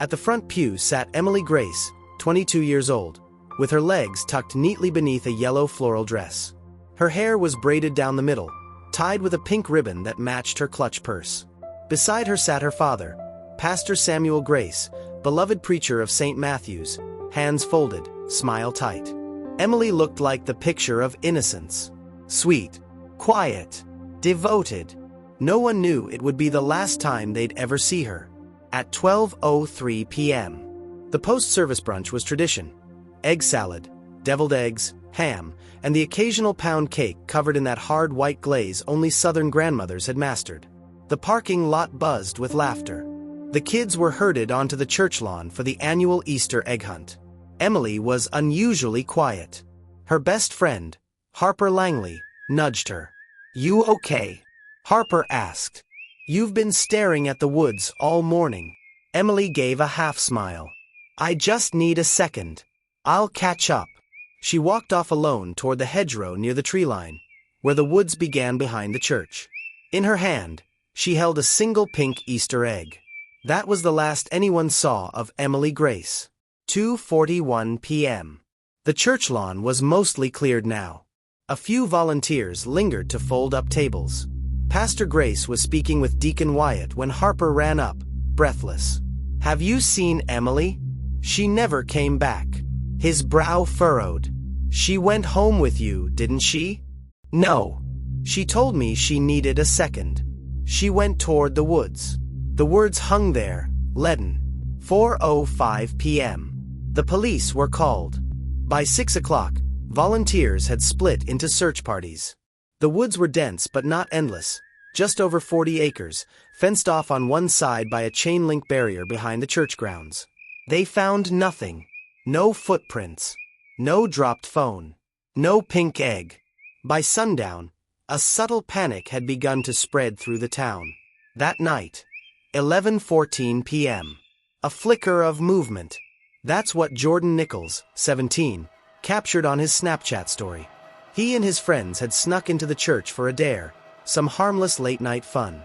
At the front pew sat Emily Grace, 22 years old, with her legs tucked neatly beneath a yellow floral dress. Her hair was braided down the middle, tied with a pink ribbon that matched her clutch purse. Beside her sat her father, Pastor Samuel Grace, beloved preacher of St. Matthew's, hands folded, smile tight. Emily looked like the picture of innocence. Sweet, quiet, devoted. No one knew it would be the last time they'd ever see her. At 12:03 p.m., the post-service brunch was tradition. Egg salad, deviled eggs, ham, and the occasional pound cake covered in that hard white glaze only Southern grandmothers had mastered. The parking lot buzzed with laughter. The kids were herded onto the church lawn for the annual Easter egg hunt. Emily was unusually quiet. Her best friend, Harper Langley, nudged her. "You okay?" Harper asked. "You've been staring at the woods all morning." Emily gave a half-smile. "I just need a second. I'll catch up." She walked off alone toward the hedgerow near the tree line, where the woods began behind the church. In her hand, she held a single pink Easter egg. That was the last anyone saw of Emily Grace. 2:41 p.m. The church lawn was mostly cleared now. A few volunteers lingered to fold up tables. Pastor Grace was speaking with Deacon Wyatt when Harper ran up, breathless. "Have you seen Emily? She never came back." His brow furrowed. "She went home with you, didn't she?" "No. She told me she needed a second. She went toward the woods." The words hung there, leaden. 4:05 p.m. The police were called. By 6 o'clock, volunteers had split into search parties. The woods were dense but not endless, just over 40 acres, fenced off on one side by a chain-link barrier behind the church grounds. They found nothing. No footprints. No dropped phone. No pink egg. By sundown, a subtle panic had begun to spread through the town. That night, 11:14 p.m. A flicker of movement. That's what Jordan Nichols, 17, captured on his Snapchat story. He and his friends had snuck into the church for a dare, some harmless late-night fun.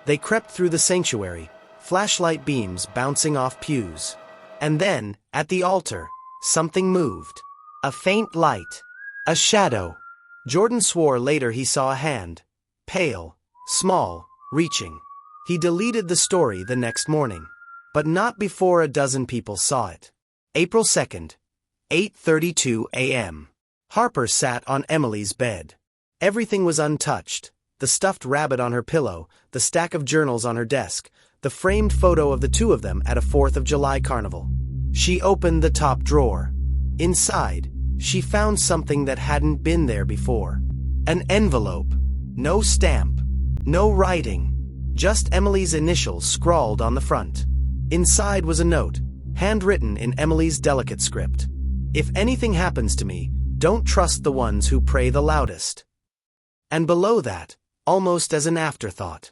They crept through the sanctuary, flashlight beams bouncing off pews. And then, at the altar, something moved. A faint light. A shadow. Jordan swore later he saw a hand. Pale, small, reaching. He deleted the story the next morning. But not before a dozen people saw it. April 2nd, 8:32 a.m. Harper sat on Emily's bed. Everything was untouched. The stuffed rabbit on her pillow, the stack of journals on her desk, the framed photo of the two of them at a 4th of July carnival. She opened the top drawer. Inside, she found something that hadn't been there before. An envelope. No stamp. No writing. Just Emily's initials scrawled on the front. Inside was a note, handwritten in Emily's delicate script. "If anything happens to me, don't trust the ones who pray the loudest." And below that, almost as an afterthought,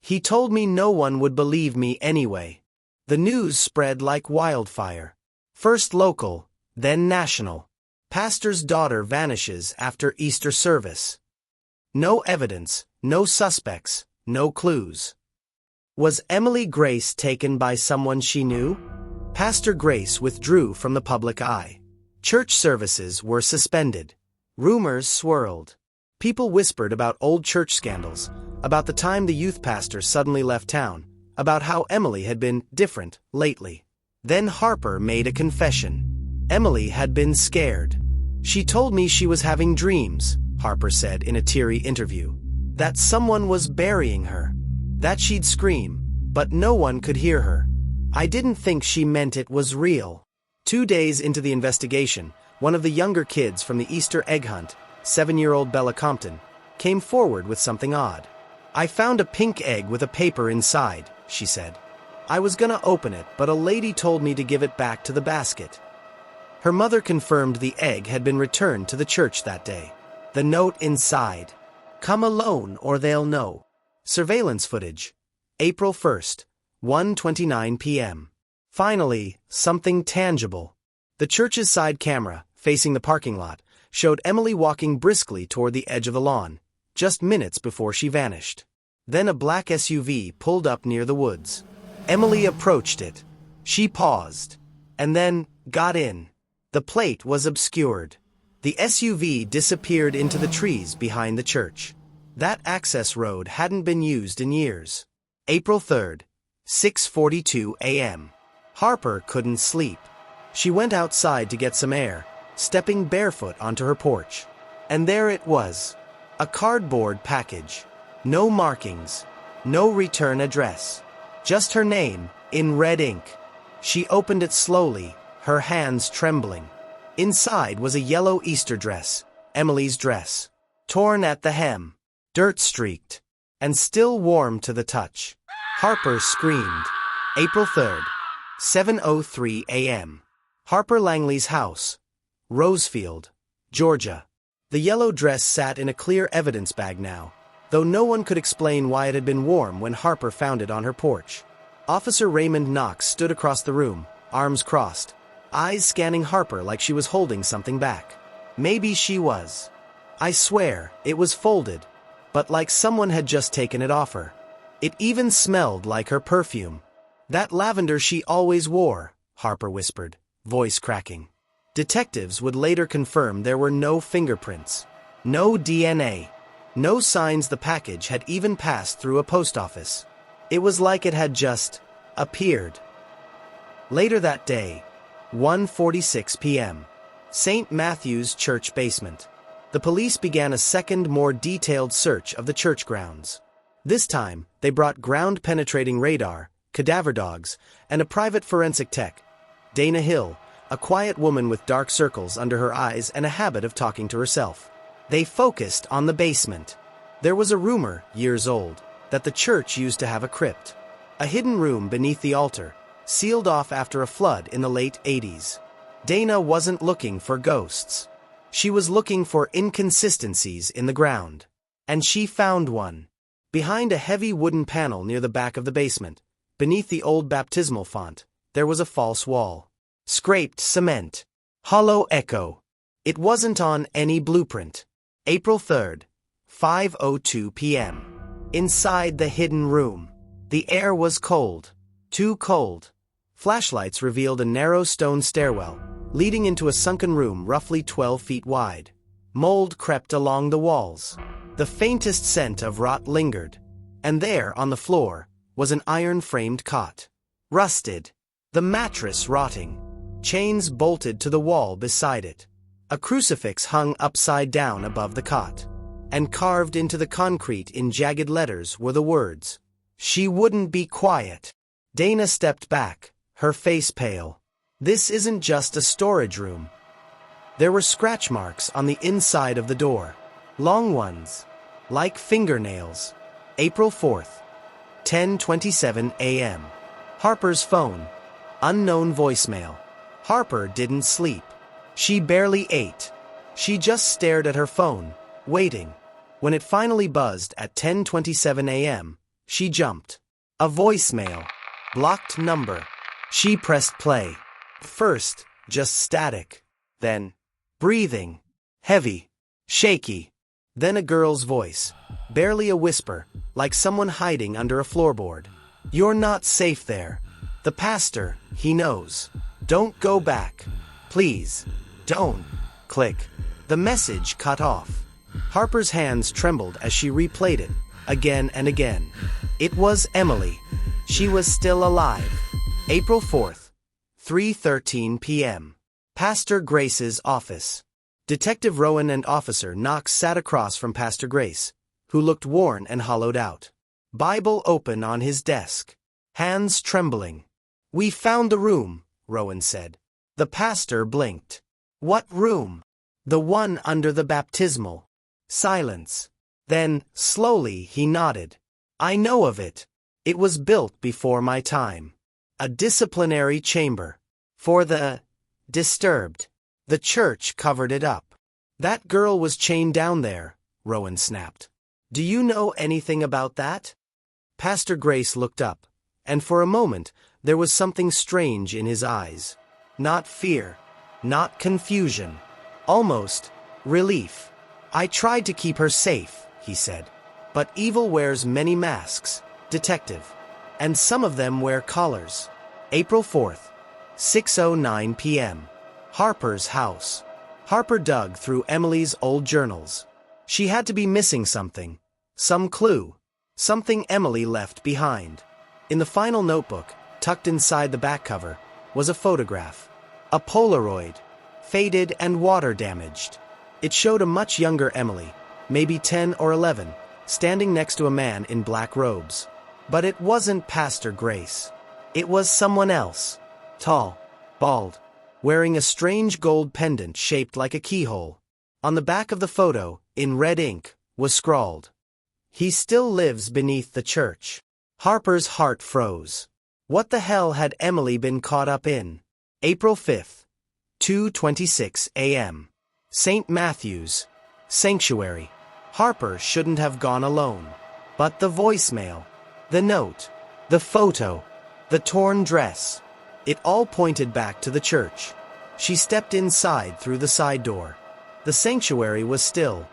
"He told me no one would believe me anyway." The news spread like wildfire. First local, then national. Pastor's daughter vanishes after Easter service. No evidence, no suspects, no clues. Was Emily Grace taken by someone she knew? Pastor Grace withdrew from the public eye. Church services were suspended. Rumors swirled. People whispered about old church scandals, about the time the youth pastor suddenly left town, about how Emily had been different lately. Then Harper made a confession. Emily had been scared. "She told me she was having dreams," Harper said in a teary interview. "That someone was burying her. That she'd scream, but no one could hear her. I didn't think she meant it was real." 2 days into the investigation, one of the younger kids from the Easter egg hunt, 7-year-old Bella Compton, came forward with something odd. "I found a pink egg with a paper inside," she said. "I was gonna open it, but a lady told me to give it back to the basket." Her mother confirmed the egg had been returned to the church that day. The note inside: "Come alone or they'll know." Surveillance footage. April 1st, 1:29 p.m. Finally, something tangible. The church's side camera, facing the parking lot, showed Emily walking briskly toward the edge of the lawn, just minutes before she vanished. Then a black SUV pulled up near the woods. Emily approached it. She paused, and then got in. The plate was obscured. The SUV disappeared into the trees behind the church. That access road hadn't been used in years. April 3rd, 6:42 a.m. Harper couldn't sleep. She went outside to get some air, stepping barefoot onto her porch. And there it was. A cardboard package. No markings. No return address. Just her name, in red ink. She opened it slowly, her hands trembling. Inside was a yellow Easter dress, Emily's dress. Torn at the hem, dirt-streaked, and still warm to the touch. Harper screamed. April 3rd, 7:03 a.m. Harper Langley's house, Rosefield, Georgia. The yellow dress sat in a clear evidence bag now, though no one could explain why it had been warm when Harper found it on her porch. Officer Raymond Knox stood across the room, arms crossed, eyes scanning Harper like she was holding something back. Maybe she was. I swear, it was folded, but like someone had just taken it off her. It even smelled like her perfume. That lavender she always wore, Harper whispered, voice cracking. Detectives would later confirm there were no fingerprints, no DNA, no signs the package had even passed through a post office. It was like it had just appeared. Later that day, 1:46 p.m., St. Matthew's Church basement. The police began a second, more detailed search of the church grounds. This time, they brought ground-penetrating radar, cadaver dogs, and a private forensic tech, Dana Hill, a quiet woman with dark circles under her eyes and a habit of talking to herself. They focused on the basement. There was a rumor, years old, that the church used to have a crypt. A hidden room beneath the altar, sealed off after a flood in the late 80s. Dana wasn't looking for ghosts. She was looking for inconsistencies in the ground. And she found one. Behind a heavy wooden panel near the back of the basement, beneath the old baptismal font, there was a false wall. Scraped cement. Hollow echo. It wasn't on any blueprint. April 3rd, 5:02 p.m. Inside the hidden room. The air was cold. Too cold. Flashlights revealed a narrow stone stairwell, leading into a sunken room roughly 12 feet wide. Mold crept along the walls. The faintest scent of rot lingered. And there, on the floor, was an iron-framed cot. Rusted. The mattress rotting. Chains bolted to the wall beside it. A crucifix hung upside down above the cot. And carved into the concrete in jagged letters were the words, "She wouldn't be quiet." Dana stepped back, her face pale. This isn't just a storage room. There were scratch marks on the inside of the door. Long ones. Like fingernails. April 4th, 10:27 a.m. Harper's phone. Unknown voicemail. Harper didn't sleep. She barely ate. She just stared at her phone, waiting. When it finally buzzed at 10:27 a.m., she jumped. A voicemail. Blocked number. She pressed play. First, just static. Then, breathing. Heavy. Shaky. Then a girl's voice. Barely a whisper, like someone hiding under a floorboard. "You're not safe there. The pastor, he knows. Don't go back. Please. Don't." Click. The message cut off. Harper's hands trembled as she replayed it, again and again. It was Emily. She was still alive. April 4th, 3:13 p.m. Pastor Grace's office. Detective Rowan and Officer Knox sat across from Pastor Grace, who looked worn and hollowed out. Bible open on his desk. Hands trembling. "We found the room," Rowan said. The pastor blinked. "What room?" "The one under the baptismal." Silence. Then, slowly, he nodded. "I know of it. It was built before my time. A disciplinary chamber. For the disturbed. The church covered it up." "That girl was chained down there," Rowan snapped. "Do you know anything about that?" Pastor Grace looked up, and for a moment, there was something strange in his eyes. Not fear. Not confusion. Almost relief. "I tried to keep her safe," he said. "But evil wears many masks, detective. And some of them wear collars. April 4th, 6:09 p.m. Harper's house. Harper dug through Emily's old journals. She had to be missing something. Some clue. Something Emily left behind. In the final notebook, tucked inside the back cover, was a photograph. A Polaroid. Faded and water-damaged. It showed a much younger Emily, maybe 10 or 11, standing next to a man in black robes. But it wasn't Pastor Grace. It was someone else. Tall, bald, wearing a strange gold pendant shaped like a keyhole. On the back of the photo, in red ink, was scrawled, "He still lives beneath the church." Harper's heart froze. What the hell had Emily been caught up in? April 5th, 2:26 a.m. St. Matthew's Sanctuary. Harper shouldn't have gone alone. But the voicemail, the note, the photo, the torn dress, it all pointed back to the church. She stepped inside through the side door. The sanctuary was still.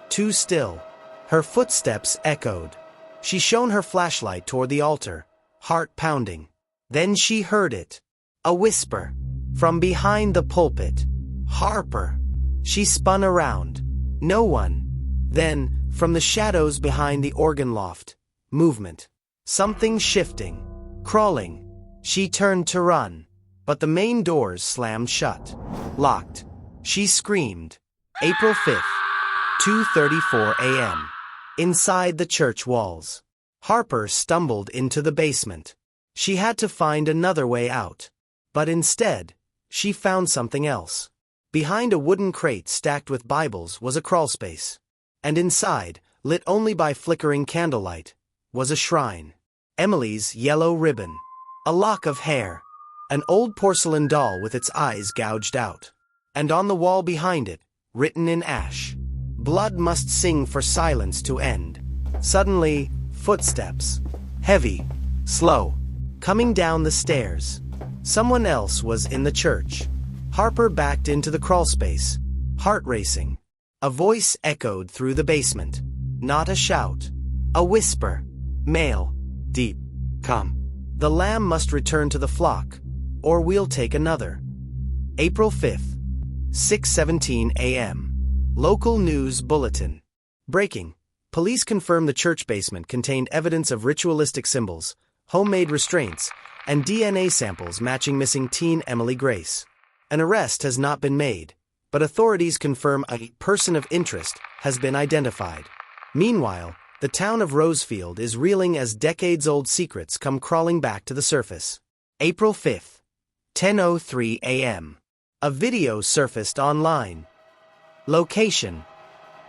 Too still. Her footsteps echoed. She shone her flashlight toward the altar, heart pounding. Then she heard it. A whisper. From behind the pulpit. "Harper." She spun around. No one. Then, from the shadows behind the organ loft, movement. Something shifting. Crawling. She turned to run. But the main doors slammed shut. Locked. She screamed. April 5th, 2:34 a.m. Inside the church walls. Harper stumbled into the basement. She had to find another way out. But instead, she found something else. Behind a wooden crate stacked with Bibles was a crawlspace. And inside, lit only by flickering candlelight, was a shrine. Emily's yellow ribbon. A lock of hair. An old porcelain doll with its eyes gouged out. And on the wall behind it, written in ash, "Blood must sing for silence to end." Suddenly, footsteps. Heavy, slow, coming down the stairs. Someone else was in the church. Harper backed into the crawlspace, heart racing. A voice echoed through the basement. Not a shout. A whisper. Male. Deep. "Come. The lamb must return to the flock, or we'll take another." April 5th, 6:17 a.m. Local news bulletin. Breaking. Police confirm the church basement contained evidence of ritualistic symbols, homemade restraints, and DNA samples matching missing teen Emily Grace. An arrest has not been made, but authorities confirm a person of interest has been identified. Meanwhile, the town of Rosefield is reeling as decades-old secrets come crawling back to the surface. April 5th, 10:03 a.m. A video surfaced online. Location: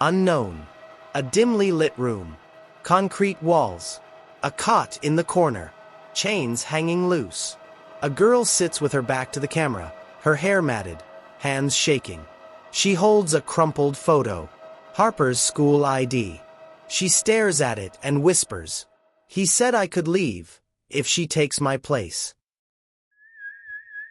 unknown. A dimly lit room. Concrete walls. A cot in the corner. Chains hanging loose. A girl sits with her back to the camera, her hair matted, hands shaking. She holds a crumpled photo. Harper's school ID. She stares at it and whispers, "He said I could leave, if she takes my place."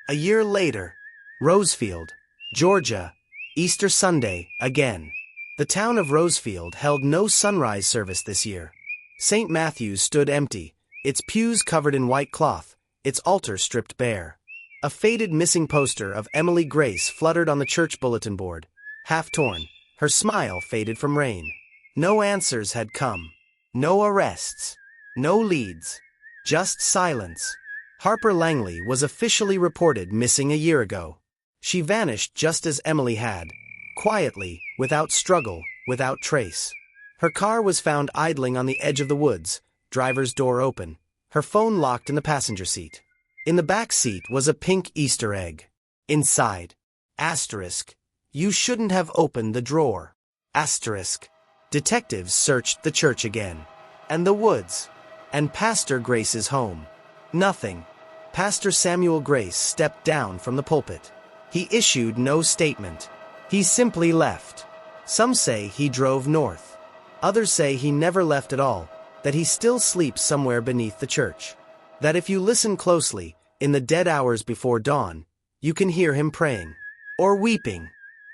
A year later, Rosefield, Georgia, Easter Sunday, again. The town of Rosefield held no sunrise service this year. St. Matthew's stood empty, its pews covered in white cloth, its altar stripped bare. A faded missing poster of Emily Grace fluttered on the church bulletin board, half torn, her smile faded from rain. No answers had come. No arrests. No leads. Just silence. Harper Langley was officially reported missing a year ago. She vanished just as Emily had, quietly, without struggle, without trace. Her car was found idling on the edge of the woods, driver's door open, her phone locked in the passenger seat. In the back seat was a pink Easter egg. Inside. Asterisk. You shouldn't have opened the drawer. Asterisk. Detectives searched the church again. And the woods. And Pastor Grace's home. Nothing. Pastor Samuel Grace stepped down from the pulpit. He issued no statement. He simply left. Some say he drove north. Others say he never left at all, that he still sleeps somewhere beneath the church. That if you listen closely, in the dead hours before dawn, you can hear him praying. Or weeping.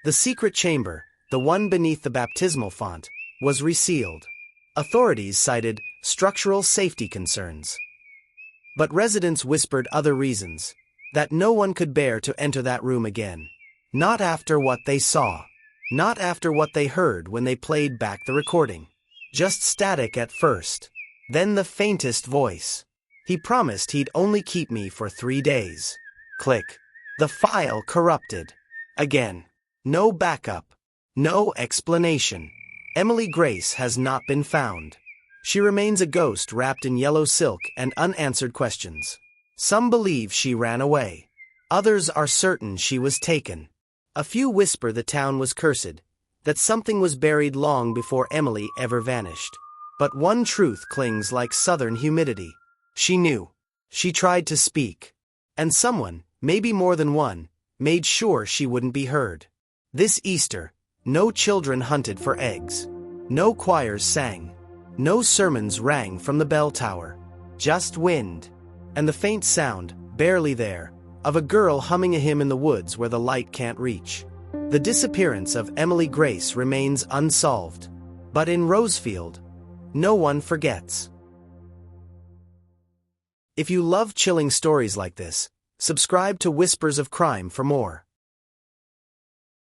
The secret chamber, the one beneath the baptismal font, was resealed. Authorities cited structural safety concerns. But residents whispered other reasons, that no one could bear to enter that room again. Not after what they saw. Not after what they heard when they played back the recording. Just static at first. Then the faintest voice. He promised he'd only keep me for 3 days. Click. The file corrupted. Again. No backup. No explanation. Emily Grace has not been found. She remains a ghost wrapped in yellow silk and unanswered questions. Some believe she ran away. Others are certain she was taken. A few whisper the town was cursed, that something was buried long before Emily ever vanished. But one truth clings like southern humidity. She knew. She tried to speak. And someone, maybe more than one, made sure she wouldn't be heard. This Easter, no children hunted for eggs. No choirs sang. No sermons rang from the bell tower. Just wind. And the faint sound, barely there, of a girl humming a hymn in the woods where the light can't reach. The disappearance of Emily Grace remains unsolved. But in Rosefield, no one forgets. If you love chilling stories like this, subscribe to Whispers of Crime for more.